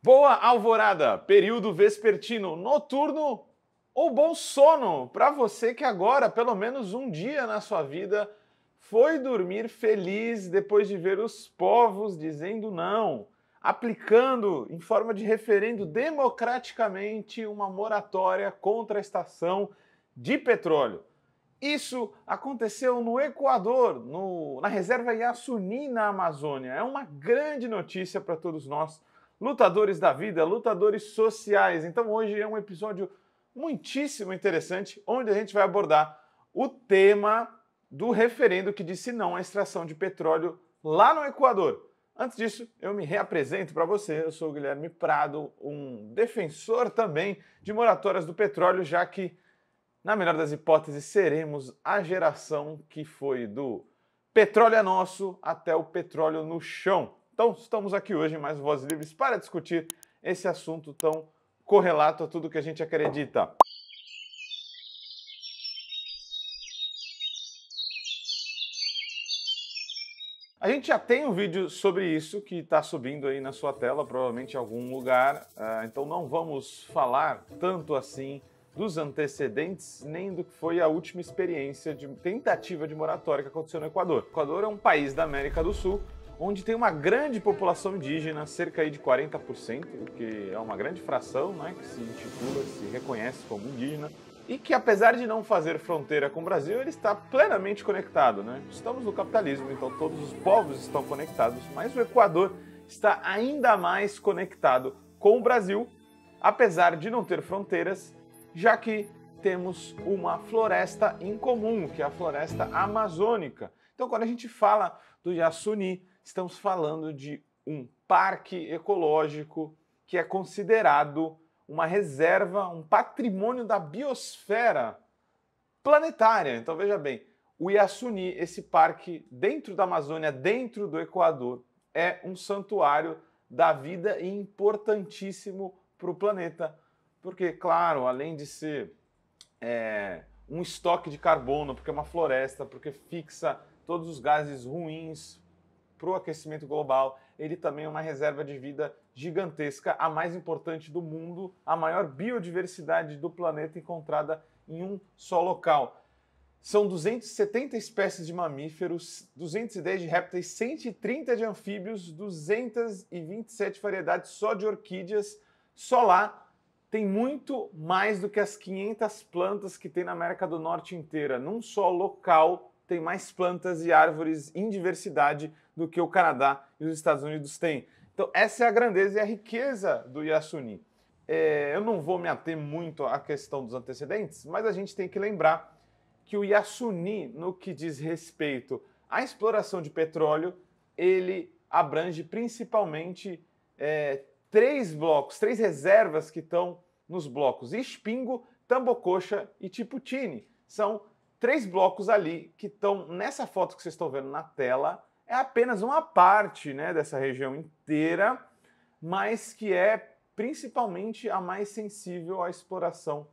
Boa alvorada, período vespertino, noturno ou bom sono para você que agora, pelo menos um dia na sua vida, foi dormir feliz depois de ver os povos dizendo não, aplicando em forma de referendo democraticamente uma moratória contra a extração de petróleo. Isso aconteceu no Equador, na reserva Yasuni, na Amazônia. É uma grande notícia para todos nós, lutadores da vida, lutadores sociais. Então hoje é um episódio muitíssimo interessante, onde a gente vai abordar o tema do referendo que disse não à extração de petróleo lá no Equador. Antes disso, eu me reapresento para você. Eu sou o Guilherme Prado, um defensor também de moratórias do petróleo, já que na melhor das hipóteses, seremos a geração que foi do petróleo é nosso até o petróleo no chão. Então, estamos aqui hoje em mais Vozes Livres para discutir esse assunto tão correlato a tudo que a gente acredita. A gente já tem um vídeo sobre isso que está subindo aí na sua tela, provavelmente em algum lugar, então não vamos falar tanto assim dos antecedentes, nem do que foi a última experiência de tentativa de moratória que aconteceu no Equador. O Equador é um país da América do Sul, onde tem uma grande população indígena, cerca aí de 40%, que é uma grande fração, né, que se intitula, se reconhece como indígena, e que apesar de não fazer fronteira com o Brasil, ele está plenamente conectado, né? Estamos no capitalismo, então todos os povos estão conectados, mas o Equador está ainda mais conectado com o Brasil, apesar de não ter fronteiras, já que temos uma floresta em comum, que é a floresta amazônica. Então, quando a gente fala do Yasuni, estamos falando de um parque ecológico que é considerado uma reserva, um patrimônio da biosfera planetária. Então, veja bem, o Yasuni, esse parque dentro da Amazônia, dentro do Equador, é um santuário da vida e importantíssimo para o planeta. Porque, claro, além de ser um estoque de carbono, porque é uma floresta, porque fixa todos os gases ruins para o aquecimento global, ele também é uma reserva de vida gigantesca, a mais importante do mundo, a maior biodiversidade do planeta encontrada em um só local. São 270 espécies de mamíferos, 210 de répteis, 130 de anfíbios, 227 variedades só de orquídeas, só lá. Tem muito mais do que as 500 plantas que tem na América do Norte inteira. Num só local tem mais plantas e árvores em diversidade do que o Canadá e os Estados Unidos têm. Então essa é a grandeza e a riqueza do Yasuni. Eu não vou me ater muito à questão dos antecedentes, mas a gente tem que lembrar que o Yasuni, no que diz respeito à exploração de petróleo, ele abrange principalmente três blocos, três reservas que estão nos blocos Ispingo, Tambococha e Tiputini. São três blocos ali que estão nessa foto que vocês estão vendo na tela. É apenas uma parte, né, dessa região inteira, mas que é principalmente a mais sensível à exploração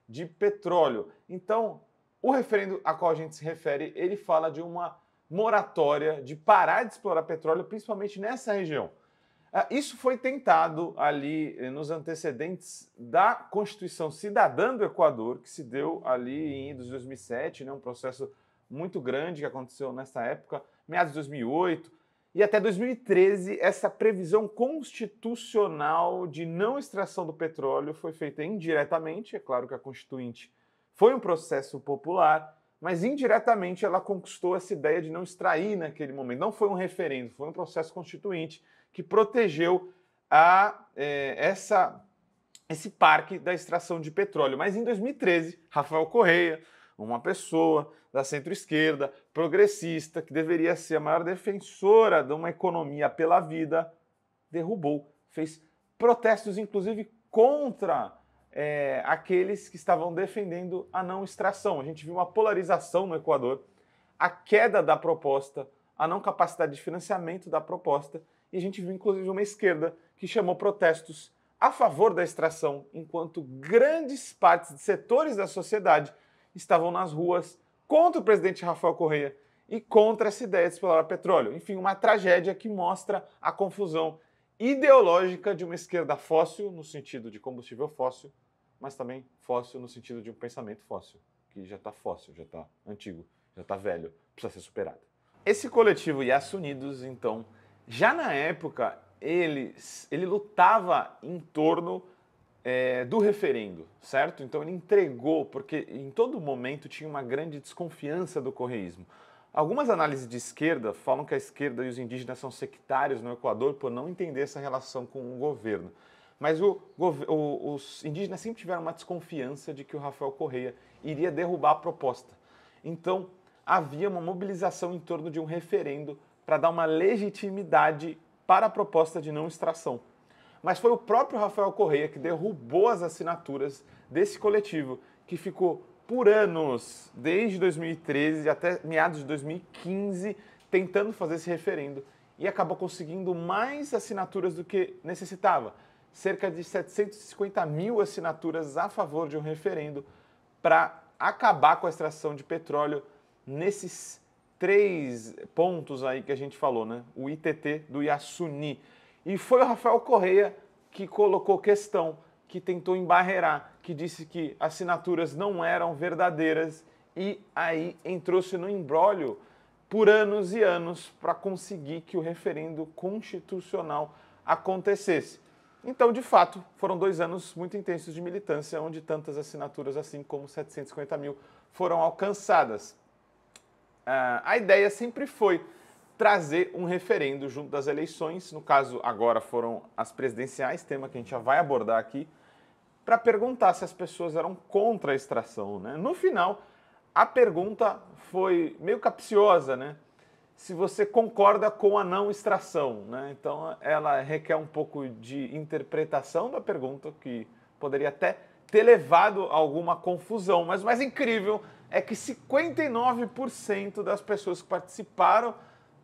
de petróleo. Então, o referendo a qual a gente se refere, ele fala de uma moratória de parar de explorar petróleo, principalmente nessa região. Isso foi tentado ali nos antecedentes da Constituição Cidadã do Equador, que se deu ali em 2007, né, um processo muito grande que aconteceu nessa época, meados de 2008, e até 2013 essa previsão constitucional de não extração do petróleo foi feita indiretamente. É claro que a Constituinte foi um processo popular, mas indiretamente ela conquistou essa ideia de não extrair naquele momento. Não foi um referendo, foi um processo constituinte que protegeu esse parque da extração de petróleo. Mas em 2013, Rafael Correa, uma pessoa da centro-esquerda, progressista, que deveria ser a maior defensora de uma economia pela vida, derrubou, fez protestos, inclusive, contra aqueles que estavam defendendo a não extração. A gente viu uma polarização no Equador, a queda da proposta, a não capacidade de financiamento da proposta, e a gente viu, inclusive, uma esquerda que chamou protestos a favor da extração, enquanto grandes partes de setores da sociedade estavam nas ruas contra o presidente Rafael Correa e contra essa ideia de explorar petróleo. Enfim, uma tragédia que mostra a confusão ideológica de uma esquerda fóssil, no sentido de combustível fóssil, mas também fóssil no sentido de um pensamento fóssil, que já está fóssil, já está antigo, já está velho, precisa ser superado. Esse coletivo Yes Unidos, então, já na época, ele lutava em torno do referendo, certo? Então ele entregou, porque em todo momento tinha uma grande desconfiança do correísmo. Algumas análises de esquerda falam que a esquerda e os indígenas são sectários no Equador por não entender essa relação com o governo. Mas os indígenas sempre tiveram uma desconfiança de que o Rafael Correa iria derrubar a proposta. Então havia uma mobilização em torno de um referendo para dar uma legitimidade para a proposta de não extração. Mas foi o próprio Rafael Correa que derrubou as assinaturas desse coletivo, que ficou por anos, desde 2013 até meados de 2015, tentando fazer esse referendo e acabou conseguindo mais assinaturas do que necessitava. Cerca de 750 mil assinaturas a favor de um referendo para acabar com a extração de petróleo nesses 3 pontos aí que a gente falou, né? O ITT do Iacuni. E foi o Rafael Correa que colocou questão, que tentou embarrear, que disse que assinaturas não eram verdadeiras e aí entrou-se no imbróglio por anos e anos para conseguir que o referendo constitucional acontecesse. Então, de fato, foram 2 anos muito intensos de militância, onde tantas assinaturas, assim como 750 mil, foram alcançadas. A ideia sempre foi trazer um referendo junto das eleições, no caso agora foram as presidenciais, tema que a gente já vai abordar aqui, para perguntar se as pessoas eram contra a extração, né? No final, a pergunta foi meio capciosa, né? Se você concorda com a não extração, né? Então ela requer um pouco de interpretação da pergunta, que poderia até ter levado a alguma confusão, mas o mais incrível é que 59% das pessoas que participaram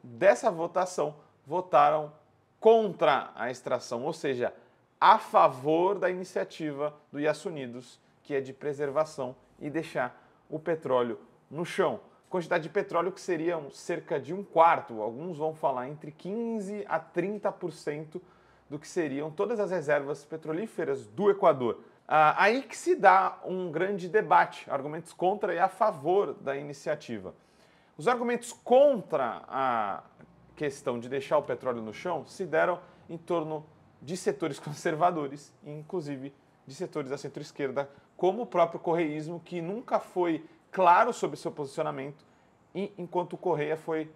dessa votação votaram contra a extração, ou seja, a favor da iniciativa do Yes Unidos, que é de preservação e deixar o petróleo no chão. Quantidade de petróleo que seria cerca de 1/4, alguns vão falar entre 15% a 30% do que seriam todas as reservas petrolíferas do Equador. Aí que se dá um grande debate, argumentos contra e a favor da iniciativa. Os argumentos contra a questão de deixar o petróleo no chão se deram em torno de setores conservadores, inclusive de setores da centro-esquerda, como o próprio correísmo, que nunca foi claro sobre seu posicionamento, e enquanto o Correa foi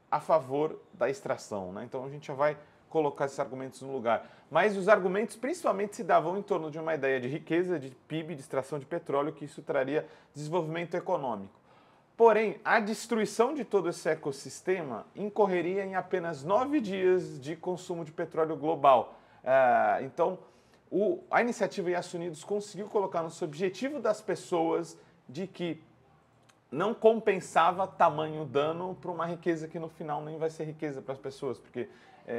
a favor da extração, né? Então a gente já vai colocar esses argumentos no lugar. Mas os argumentos principalmente se davam em torno de uma ideia de riqueza, de PIB, de extração de petróleo, que isso traria desenvolvimento econômico. Porém, a destruição de todo esse ecossistema incorreria em apenas 9 dias de consumo de petróleo global. Então, a iniciativa Yes Unidos conseguiu colocar no subjetivo das pessoas de que não compensava tamanho dano para uma riqueza que no final nem vai ser riqueza para as pessoas, porque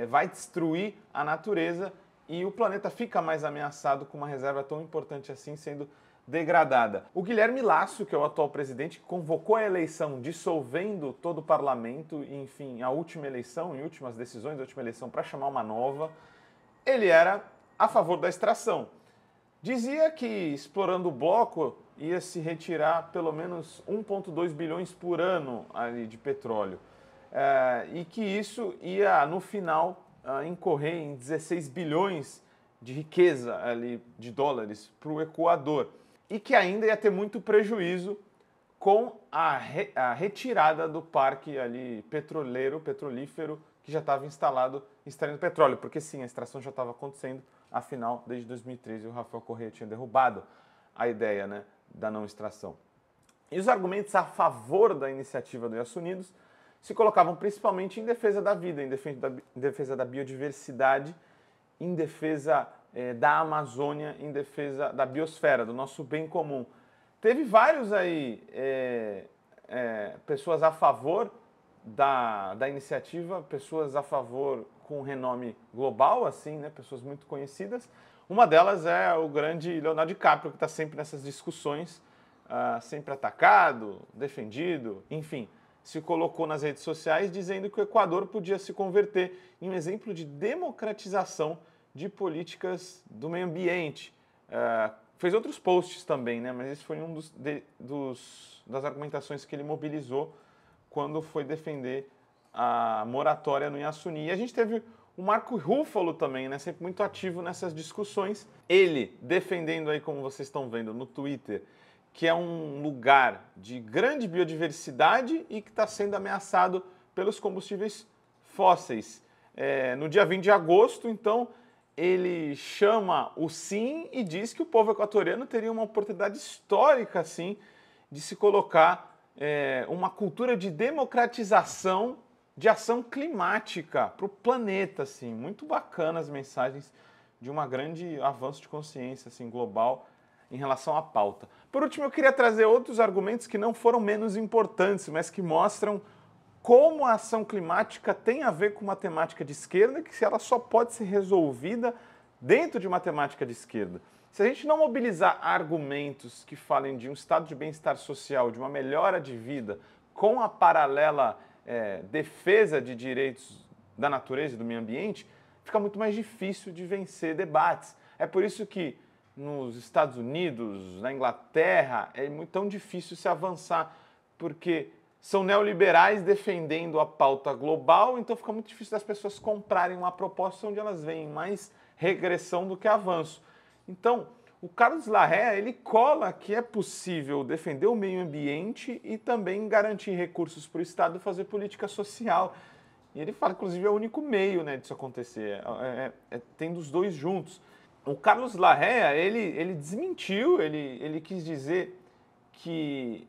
vai destruir a natureza e o planeta fica mais ameaçado com uma reserva tão importante assim sendo degradada. O Guilherme Lasso, que é o atual presidente, que convocou a eleição dissolvendo todo o parlamento e, enfim, a última eleição, em últimas decisões da última eleição para chamar uma nova, ele era a favor da extração. Dizia que explorando o bloco ia se retirar pelo menos 1,2 bilhões por ano ali de petróleo e que isso ia, no final, incorrer em 16 bilhões de riqueza ali de dólares para o Equador e que ainda ia ter muito prejuízo com a retirada do parque ali petrolífero que já estava instalado extraindo petróleo, porque sim, a extração já estava acontecendo, afinal, desde 2013 o Rafael Correa tinha derrubado a ideia, né, da não extração. E os argumentos a favor da iniciativa do Yes Unidos se colocavam principalmente em defesa da vida, em defesa da biodiversidade, em defesa da Amazônia, em defesa da biosfera, do nosso bem comum. Teve vários aí pessoas a favor da iniciativa, pessoas a favor com renome global, assim, né, pessoas muito conhecidas. Uma delas é o grande Leonardo DiCaprio, que está sempre nessas discussões, sempre atacado, defendido, enfim, se colocou nas redes sociais dizendo que o Equador podia se converter em um exemplo de democratização de políticas do meio ambiente. Fez outros posts também, né? Mas esse foi um das argumentações que ele mobilizou quando foi defender a moratória no Iacuni. E a gente teve o Marco Ruffalo também, né? Sempre muito ativo nessas discussões. Ele defendendo aí, como vocês estão vendo no Twitter, que é um lugar de grande biodiversidade e que está sendo ameaçado pelos combustíveis fósseis. No dia 20 de agosto, então, ele chama o sim e diz que o povo equatoriano teria uma oportunidade histórica, assim, de se colocar uma cultura de democratização de ação climática para o planeta, assim. Muito bacana as mensagens de um grande avanço de consciência assim, global em relação à pauta. Por último, eu queria trazer outros argumentos que não foram menos importantes, mas que mostram como a ação climática tem a ver com uma temática de esquerda, que ela só pode ser resolvida dentro de uma temática de esquerda. Se a gente não mobilizar argumentos que falem de um estado de bem-estar social, de uma melhora de vida, com a paralela defesa de direitos da natureza e do meio ambiente, fica muito mais difícil de vencer debates. É por isso que nos Estados Unidos, na Inglaterra, é muito tão difícil se avançar, porque são neoliberais defendendo a pauta global, então fica muito difícil das pessoas comprarem uma proposta onde elas veem mais regressão do que avanço. Então, o Carlos Larrea, ele cola que é possível defender o meio ambiente e também garantir recursos para o Estado fazer política social. E ele fala, inclusive, é o único meio, né, disso acontecer, tem dos dois juntos. O Carlos Larrea, ele desmentiu, ele quis dizer que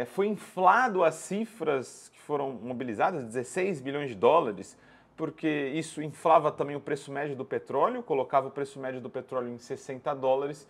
foi inflado as cifras que foram mobilizadas, 16 bilhões de dólares, porque isso inflava também o preço médio do petróleo, colocava o preço médio do petróleo em 60 dólares.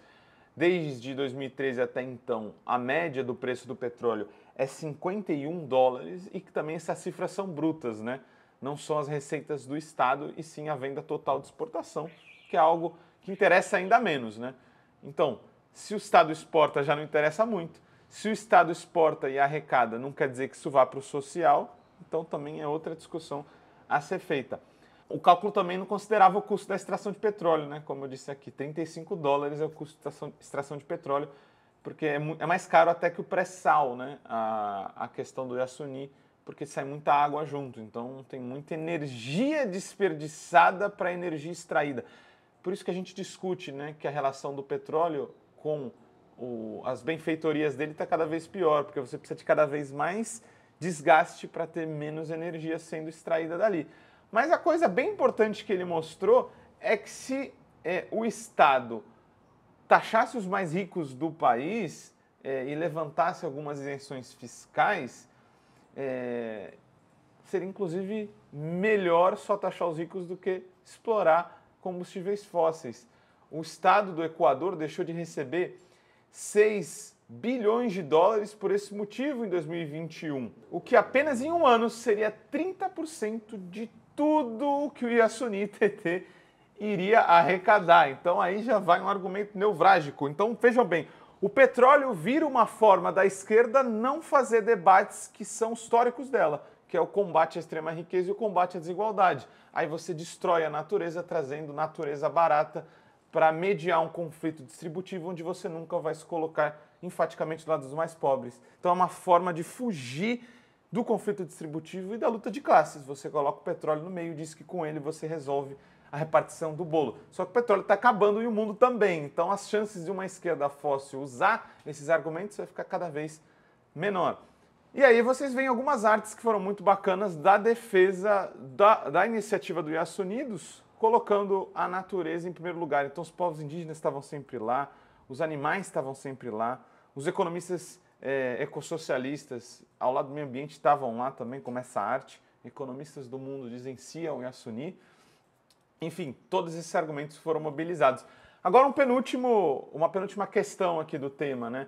Desde 2013 até então, a média do preço do petróleo é 51 dólares e que também essas cifras são brutas, né? Não são as receitas do Estado e sim a venda total de exportação, que é algo que interessa ainda menos, né? Então, se o Estado exporta já não interessa muito, se o Estado exporta e arrecada não quer dizer que isso vá para o social, então também é outra discussão a ser feita. O cálculo também não considerava o custo da extração de petróleo, né? Como eu disse aqui, 35 dólares é o custo da extração de petróleo, porque é mais caro até que o pré-sal, né? A questão do Iacuni, porque sai muita água junto, então tem muita energia desperdiçada para energia extraída. Por isso que a gente discute, né, que a relação do petróleo com as benfeitorias dele está cada vez pior, porque você precisa de cada vez mais desgaste para ter menos energia sendo extraída dali. Mas a coisa bem importante que ele mostrou é que se o Estado taxasse os mais ricos do país e levantasse algumas isenções fiscais, seria inclusive melhor só taxar os ricos do que explorar combustíveis fósseis. O Estado do Equador deixou de receber 6 bilhões de dólares por esse motivo em 2021, o que apenas em um ano seria 30% de tudo que o Iacuni TT iria arrecadar. Então aí já vai um argumento nevrálgico. Então vejam bem, o petróleo vira uma forma da esquerda não fazer debates que são históricos dela, que é o combate à extrema riqueza e o combate à desigualdade. Aí você destrói a natureza trazendo natureza barata para mediar um conflito distributivo onde você nunca vai se colocar enfaticamente do lado dos mais pobres. Então é uma forma de fugir do conflito distributivo e da luta de classes. Você coloca o petróleo no meio e diz que com ele você resolve a repartição do bolo. Só que o petróleo está acabando e o mundo também. Então as chances de uma esquerda fóssil usar esses argumentos vai ficar cada vez menor. E aí vocês veem algumas artes que foram muito bacanas da defesa da iniciativa do Iacunidos, colocando a natureza em primeiro lugar. Então os povos indígenas estavam sempre lá, os animais estavam sempre lá, os economistas ecossocialistas ao lado do meio ambiente estavam lá também, como essa arte. Economistas do mundo dizem sim ao Iacuni. Enfim, todos esses argumentos foram mobilizados. Agora uma penúltima questão aqui do tema, né?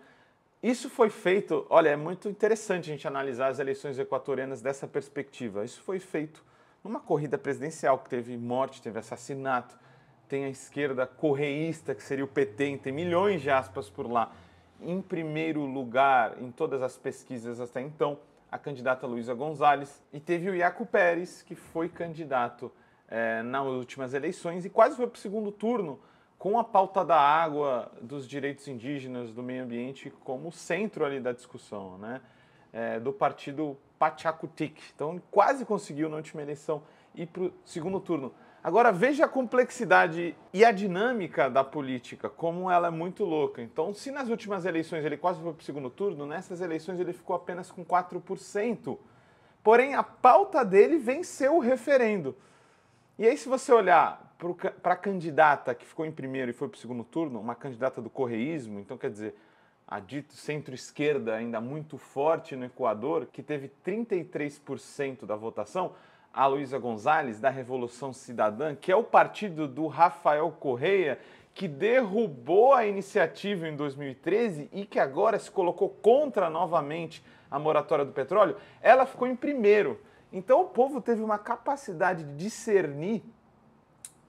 Isso foi feito, olha, é muito interessante a gente analisar as eleições equatorianas dessa perspectiva. Isso foi feito numa corrida presidencial que teve morte, teve assassinato, tem a esquerda correísta, que seria o PT, tem milhões de aspas por lá. Em primeiro lugar, em todas as pesquisas até então, a candidata Luísa Gonzalez, e teve o Iaco Pérez, que foi candidato nas últimas eleições e quase foi para o segundo turno, com a pauta da água, dos direitos indígenas, do meio ambiente como centro ali da discussão, né? Do partido Pachakutik. Então quase conseguiu na última eleição ir para o segundo turno. Agora veja a complexidade e a dinâmica da política, como ela é muito louca. Então, se nas últimas eleições ele quase foi para o segundo turno, nessas eleições ele ficou apenas com 4%. Porém, a pauta dele venceu o referendo. E aí, se você olhar para a candidata que ficou em primeiro e foi para o segundo turno, uma candidata do correísmo, então quer dizer, a dito centro-esquerda ainda muito forte no Equador, que teve 33% da votação, a Luísa Gonzalez, da Revolução Cidadã, que é o partido do Rafael Correa, que derrubou a iniciativa em 2013 e que agora se colocou contra novamente a moratória do petróleo, ela ficou em primeiro. Então o povo teve uma capacidade de discernir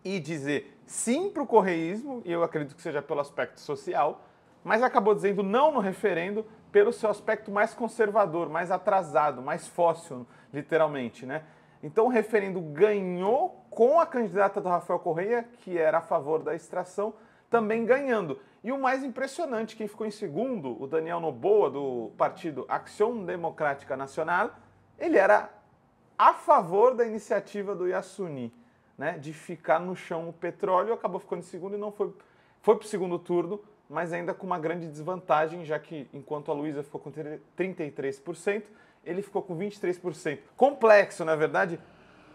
e dizer sim para o correísmo, e eu acredito que seja pelo aspecto social, mas acabou dizendo não no referendo pelo seu aspecto mais conservador, mais atrasado, mais fóssil, literalmente, né? Então o referendo ganhou com a candidata do Rafael Correa, que era a favor da extração, também ganhando. E o mais impressionante, quem ficou em segundo, o Daniel Noboa, do partido Acción Democrática Nacional, ele era a favor da iniciativa do Yasuni, né, de ficar no chão o petróleo, acabou ficando em segundo e não foi para o segundo turno, mas ainda com uma grande desvantagem, já que enquanto a Luísa ficou com 33%, ele ficou com 23%. Complexo, na verdade,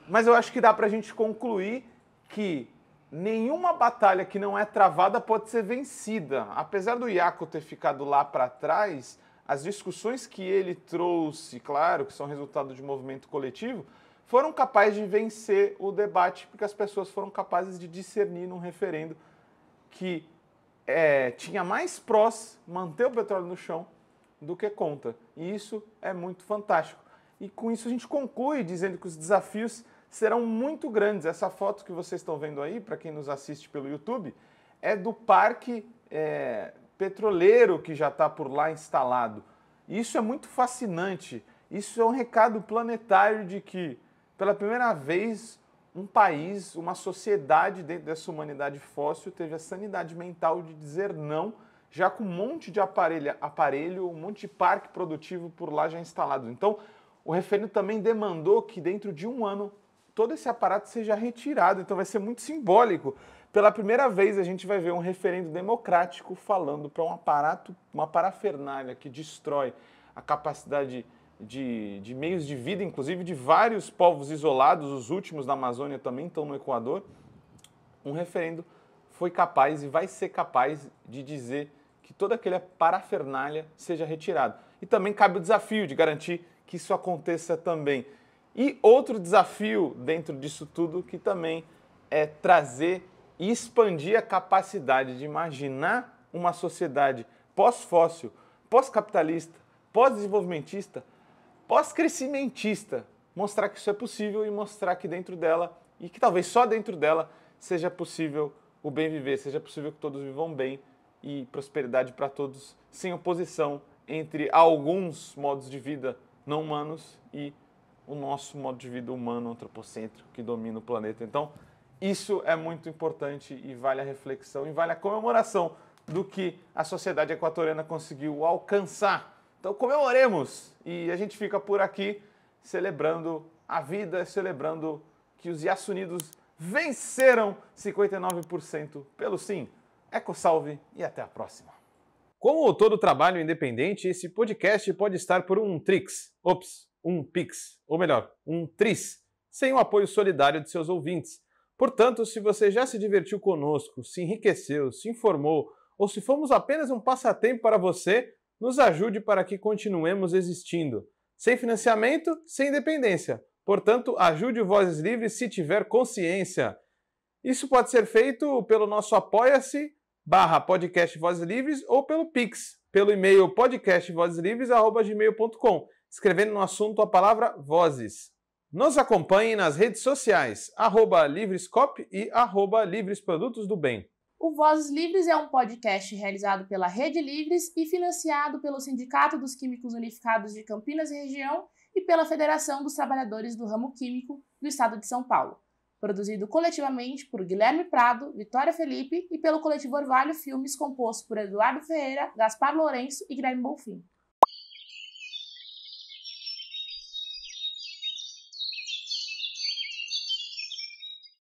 mas eu acho que dá para a gente concluir que nenhuma batalha que não é travada pode ser vencida. Apesar do Iaco ter ficado lá para trás, as discussões que ele trouxe, claro, que são resultado de movimento coletivo, foram capazes de vencer o debate, porque as pessoas foram capazes de discernir num referendo que tinha mais prós manter o petróleo no chão do que contra. E isso é muito fantástico. E com isso a gente conclui dizendo que os desafios serão muito grandes. Essa foto que vocês estão vendo aí, para quem nos assiste pelo YouTube, é do parque petroleiro que já está por lá instalado. Isso é muito fascinante. Isso é um recado planetário de que, pela primeira vez, um país, uma sociedade dentro dessa humanidade fóssil teve a sanidade mental de dizer não, já com um monte de aparelho, um monte de parque produtivo por lá já instalado. Então, o referendo também demandou que dentro de um ano todo esse aparato seja retirado. Então vai ser muito simbólico. Pela primeira vez a gente vai ver um referendo democrático falando para um aparato, uma parafernália que destrói a capacidade de meios de vida, inclusive de vários povos isolados, os últimos da Amazônia também estão no Equador. Um referendo foi capaz e vai ser capaz de dizer que toda aquela parafernália seja retirada. E também cabe o desafio de garantir que isso aconteça também. E outro desafio dentro disso tudo que também é trazer e expandir a capacidade de imaginar uma sociedade pós-fóssil, pós-capitalista, pós-desenvolvimentista, pós-crescimentista, mostrar que isso é possível e mostrar que dentro dela, e que talvez só dentro dela, seja possível o bem viver, seja possível que todos vivam bem e prosperidade para todos, sem oposição entre alguns modos de vida não humanos e o nosso modo de vida humano antropocêntrico que domina o planeta. Então, isso é muito importante e vale a reflexão e vale a comemoração do que a sociedade equatoriana conseguiu alcançar. Então, comemoremos! E a gente fica por aqui celebrando a vida, celebrando que os Yasunidos venceram 59% pelo sim. EcoSalve e até a próxima. Como todo trabalho independente, esse podcast pode estar por um Pix, ou melhor, um Tris, sem o apoio solidário de seus ouvintes. Portanto, se você já se divertiu conosco, se enriqueceu, se informou, ou se fomos apenas um passatempo para você, nos ajude para que continuemos existindo. Sem financiamento, sem independência. Portanto, ajude o Vozes Livres se tiver consciência. Isso pode ser feito pelo nosso apoia-se/podcast Vozes Livres ou pelo Pix, pelo e-mail podcastvozeslivres@gmail.com, escrevendo no assunto a palavra Vozes. Nos acompanhe nas redes sociais, @Livrescop e @Livresprodutos do Bem. O Vozes Livres é um podcast realizado pela Rede Livres e financiado pelo Sindicato dos Químicos Unificados de Campinas e Região e pela Federação dos Trabalhadores do Ramo Químico do Estado de São Paulo. Produzido coletivamente por Guilherme Prado, Vitória Felipe e pelo coletivo Orvalho Filmes, composto por Eduardo Ferreira, Gaspar Lourenço e Guilherme Bonfim.